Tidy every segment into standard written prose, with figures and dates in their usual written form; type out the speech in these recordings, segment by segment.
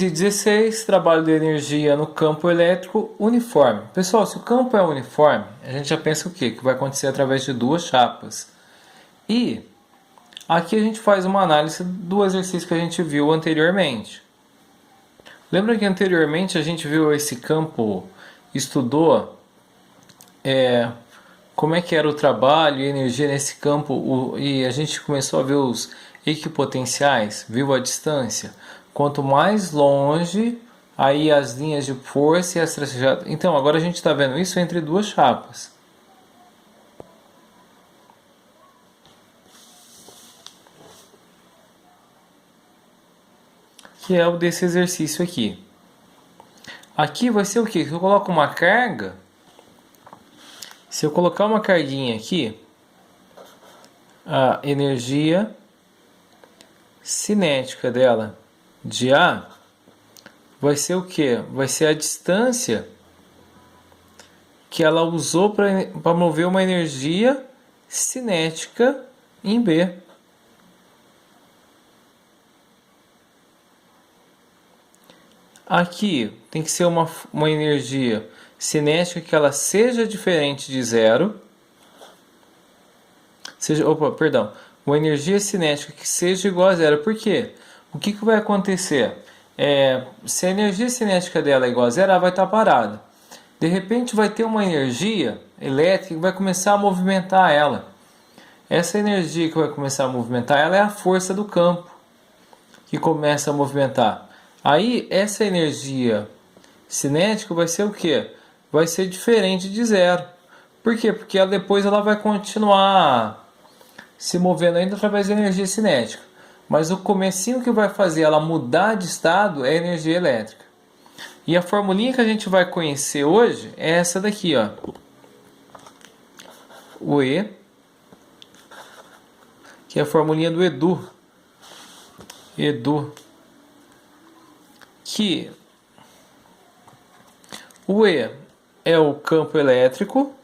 15,16, trabalho de energia no campo elétrico uniforme. Pessoal, se o campo é uniforme, a gente já pensa o quê? Que vai acontecer através de duas chapas. E aqui a gente faz uma análise do exercício que a gente viu anteriormente. Lembra que anteriormente a gente viu esse campo, estudou como é que era o trabalho e energia nesse campo, e a gente começou a ver os equipotenciais, viu a distância. Quanto mais longe, aí as linhas de força e as tracejadas. Então, agora a gente está vendo isso entre duas chapas. Que é o desse exercício aqui. Aqui vai ser o quê? Se eu coloco uma carga, se eu colocar uma carguinha aqui, a energia cinética dela de A vai ser o quê? Vai ser a distância que ela usou para mover uma energia cinética em B. Aqui tem que ser uma energia cinética que ela seja diferente de zero. Uma energia cinética que seja igual a zero. Por quê? O que vai acontecer? Se a energia cinética dela é igual a zero, ela vai estar parada. De repente vai ter uma energia elétrica que vai começar a movimentar ela. Essa energia que vai começar a movimentar ela é a força do campo que começa a movimentar. Aí essa energia cinética vai ser o quê? Vai ser diferente de zero. Por quê? Porque depois ela vai continuar se movendo ainda através da energia cinética. Mas o comecinho que vai fazer ela mudar de estado é a energia elétrica. E a formulinha que a gente vai conhecer hoje é essa daqui, ó. O E, que é a formulinha do Edu. Que o E é o campo elétrico,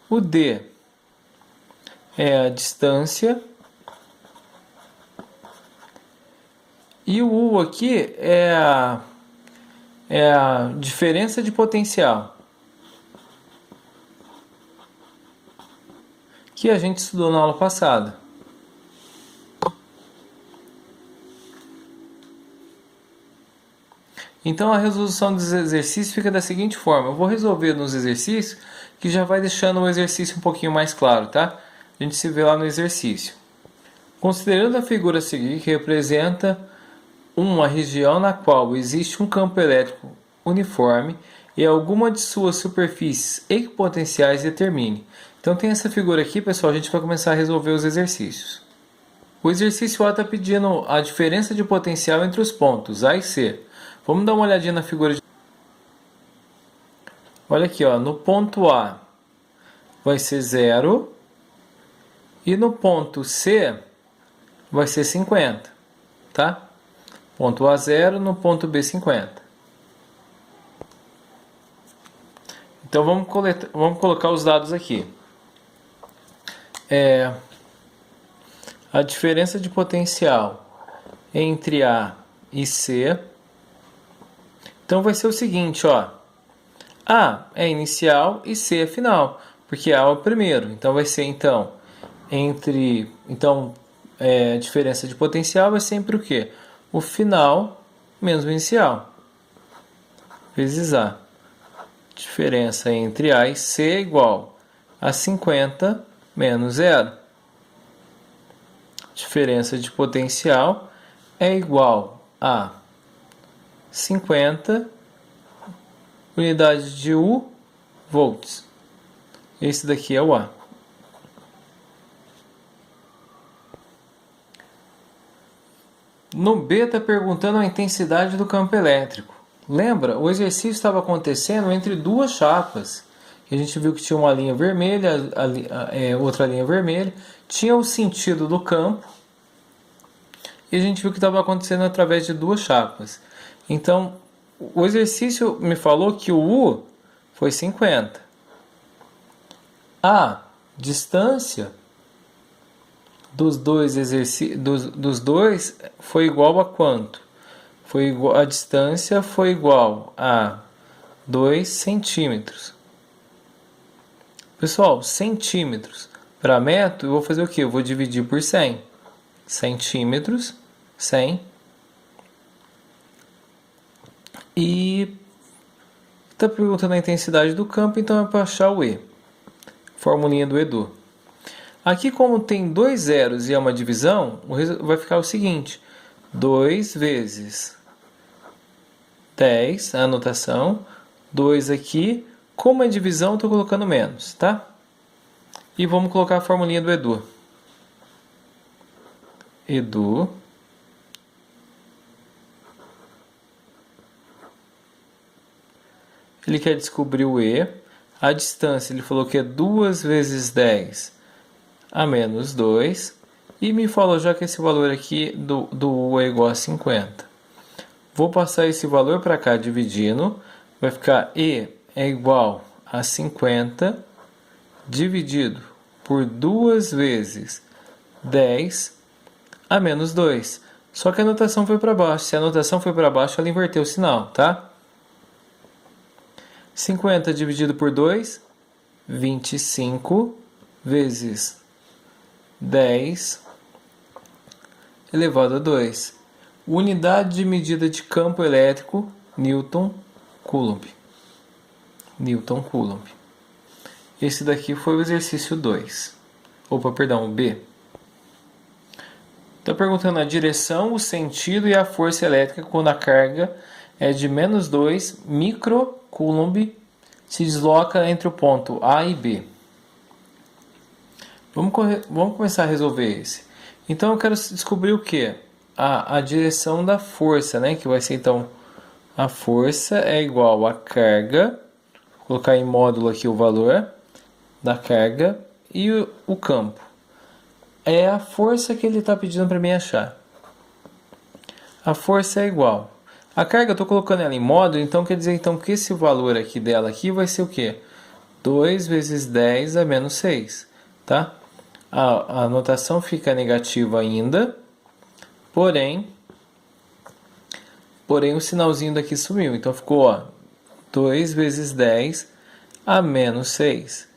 o D é a distância e o U aqui é a diferença de potencial que a gente estudou na aula passada. Então a resolução dos exercícios fica da seguinte forma. Eu vou resolver nos exercícios que já vai deixando o exercício um pouquinho mais claro, tá? A gente se vê lá no exercício. Considerando a figura a seguir, que representa uma região na qual existe um campo elétrico uniforme e alguma de suas superfícies equipotenciais determine. Então tem essa figura aqui, pessoal, a gente vai começar a resolver os exercícios. O exercício A está pedindo a diferença de potencial entre os pontos A e C. Vamos dar uma olhadinha na figura. Olha aqui, ó, no ponto A vai ser 0 e no ponto C vai ser 50, tá? Ponto A 0, no ponto B 50. Então vamos colocar os dados aqui. A diferença de potencial entre A e C. Então vai ser o seguinte, ó. A é inicial e C é final, porque A é o primeiro. Então vai ser a diferença de potencial é sempre o quê? O final menos o inicial vezes A. Diferença entre A e C é igual a 50 menos 0. Diferença de potencial é igual a 50 unidades de U volts. Esse daqui é o A. No B está perguntando a intensidade do campo elétrico. Lembra? O exercício estava acontecendo entre duas chapas. A gente viu que tinha uma linha vermelha, outra linha vermelha. Tinha o sentido do campo. E a gente viu que estava acontecendo através de duas chapas. Então, O exercício me falou que o U foi 50. A distância dos dois foi igual a quanto? A distância foi igual a 2 centímetros. Pessoal, centímetros para metro, eu vou fazer o quê? Eu vou dividir por 100. Centímetros, 100. E está perguntando a intensidade do campo, então é para achar o E. Formulinha do Edu. Aqui, como tem dois zeros e é uma divisão, vai ficar o seguinte: 2 vezes 10, a anotação. 2 aqui. Como é divisão, estou colocando menos, tá? E vamos colocar a formulinha do Edu. Edu. Ele quer descobrir o E. A distância, ele falou que é 2 vezes 10 a menos 2. E me falou já que esse valor aqui do U é igual a 50. Vou passar esse valor para cá dividindo. Vai ficar E é igual a 50 dividido por 2 vezes 10 a menos 2. Só que a anotação foi para baixo. Se a anotação foi para baixo, ela inverteu o sinal, tá? 50 dividido por 2, 25 vezes 10 elevado a 2. Unidade de medida de campo elétrico, Newton Coulomb. Newton Coulomb. Esse daqui foi o exercício 2. Opa, perdão, o B. Está perguntando a direção, o sentido e a força elétrica quando a carga é de menos 2 microcoulomb se desloca entre o ponto A e B. Vamos começar a resolver esse. Então eu quero descobrir o que? A direção da força, né? Que vai ser então a força é igual a carga. Vou colocar em módulo aqui o valor da carga e o campo. É a força que ele está pedindo para mim achar. A força é igual. A carga eu estou colocando ela em módulo, então quer dizer então, que esse valor aqui dela aqui vai ser o quê? 2 vezes 10 a menos 6. Tá? A anotação fica negativa ainda, porém o sinalzinho daqui sumiu. Então ficou 2 vezes 10 a menos 6.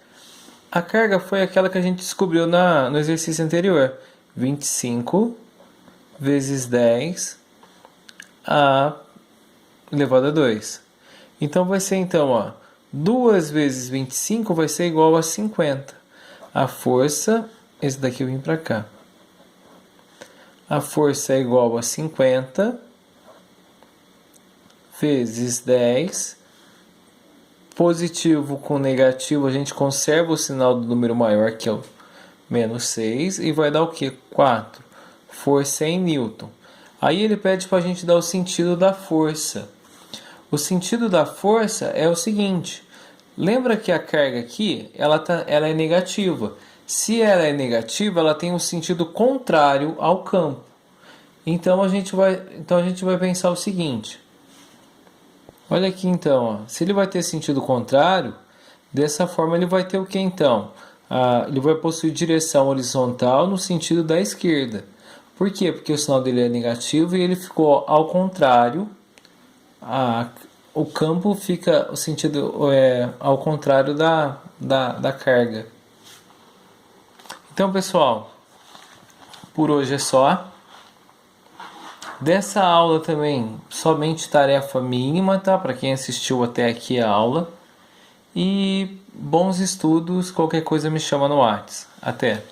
A carga foi aquela que a gente descobriu no exercício anterior. 25 vezes 10 a elevado a 2. Então vai ser 2 vezes 25 vai ser igual a 50. A força, esse daqui eu vim para cá. A força é igual a 50 vezes 10. Positivo com negativo, a gente conserva o sinal do número maior, que é o menos 6, e vai dar o que? 4. Força em Newton. Aí ele pede para a gente dar o sentido da força. O sentido da força é o seguinte: lembra que a carga aqui ela é negativa. Se ela é negativa, ela tem um sentido contrário ao campo. Então a gente vai pensar o seguinte. Olha aqui então, se ele vai ter sentido contrário, dessa forma ele vai ter o que então? Ele vai possuir direção horizontal no sentido da esquerda. Por quê? Porque o sinal dele é negativo e ele ficou ao contrário. O campo fica o sentido ao contrário da carga. Então, pessoal, por hoje é só. Dessa aula também, somente tarefa mínima, tá? Para quem assistiu até aqui a aula. E bons estudos, qualquer coisa me chama no WhatsApp. Até!